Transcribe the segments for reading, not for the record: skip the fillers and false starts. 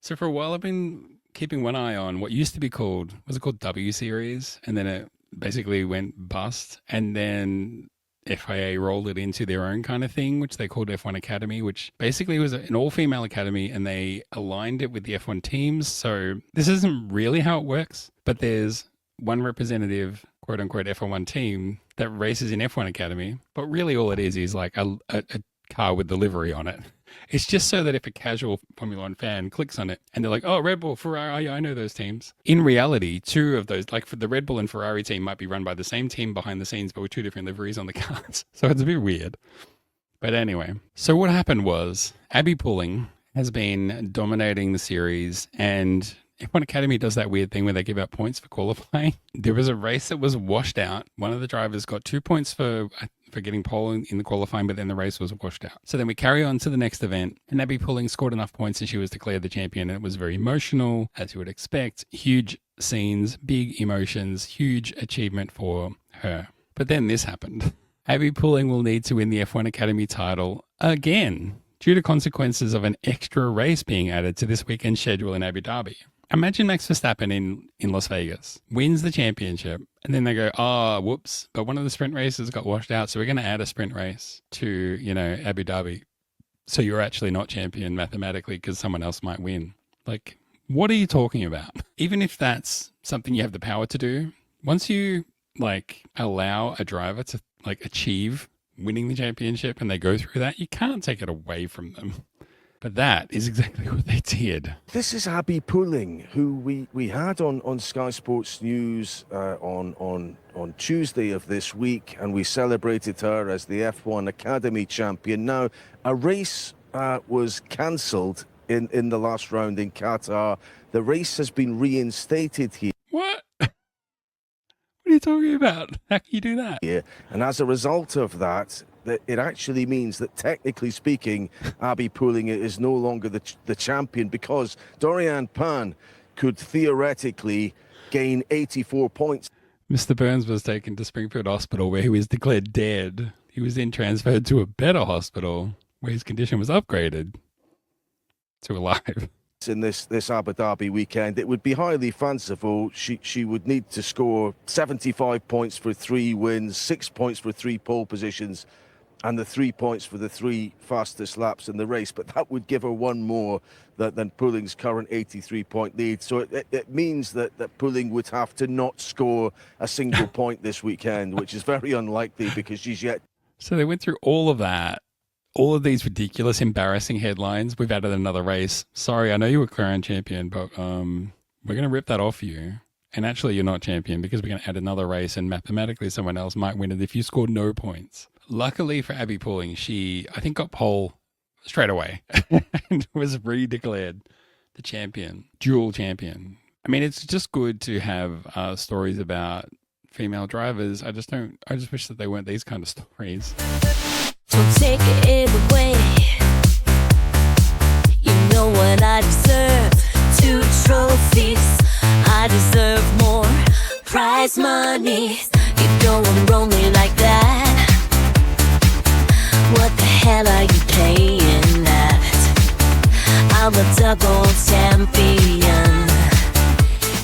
So for a while, I've been keeping one eye on what used to be called, was it called W Series? And then it basically went bust. And then FIA rolled it into their own kind of thing, which they called F1 Academy, which basically was an all female academy and they aligned it with the F1 teams. So this isn't really how it works, but there's one representative, quote unquote, F1 team that races in F1 Academy. But really all it is like a car with the livery on it. It's just so that if a casual Formula One fan clicks on it and they're like, oh, Red Bull, Ferrari, I know those teams. In reality, two of those, like for the Red Bull and Ferrari team might be run by the same team behind the scenes, but with two different liveries on the cars. So it's a bit weird. But anyway, so what happened was Abbi Pulling has been dominating the series, and F1 Academy does that weird thing where they give out points for qualifying. There was a race that was washed out. One of the drivers got 2 points for getting pole in the qualifying, but then the race was washed out. So then we carry on to the next event, and Abbi Pulling scored enough points and she was declared the champion, and it was very emotional, as you would expect. Huge scenes, big emotions, huge achievement for her. But then this happened. Abbi Pulling will need to win the F1 Academy title again, due to consequences of an extra race being added to this weekend's schedule in Abu Dhabi. Imagine Max Verstappen in Las Vegas, wins the championship, and then they go, oh, whoops, but one of the sprint races got washed out, so we're going to add a sprint race to, Abu Dhabi. So you're actually not champion mathematically because someone else might win. Like, what are you talking about? Even if that's something you have the power to do, once you, allow a driver to, achieve winning the championship and they go through that, you can't take it away from them. But that is exactly what they did. This is Abbi Pulling, who we had on Sky Sports News on Tuesday of this week, and we celebrated her as the F1 Academy champion. Now, a race was cancelled in the last round in Qatar. The race has been reinstated here. What? What are you talking about? How can you do that? Yeah, and as a result of that, it actually means that technically speaking, Abbi Pulling is no longer the champion, because Dorian Pan could theoretically gain 84 points. Mr. Burns was taken to Springfield Hospital where he was declared dead. He was then transferred to a better hospital where his condition was upgraded to alive. In this Abu Dhabi weekend, it would be highly fanciful. She would need to score 75 points for 3 wins, 6 points for 3 pole positions, and the 3 points for the 3 fastest laps in the race. But that would give her one more than Pulling's current 83-point lead. So it means that Pulling would have to not score a single point this weekend, which is very unlikely because she's yet. So they went through all of that. All of these ridiculous, embarrassing headlines. We've added another race. Sorry, I know you were current champion, but we're going to rip that off you. And actually, you're not champion because we're going to add another race, and mathematically someone else might win it if you scored no points. Luckily for Abbi Pulling, she, I think, got pole straight away and was re-declared the champion, dual champion. I mean, it's just good to have stories about female drivers. I just wish that they weren't these kind of stories. Don't take it away. You know what I deserve. 2 trophies. I deserve more prize money. You don't roll me like that. What the hell are you playing at? I'm a double champion.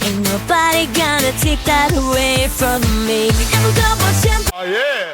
Ain't nobody gonna take that away from me. I'm a double champion. Oh yeah.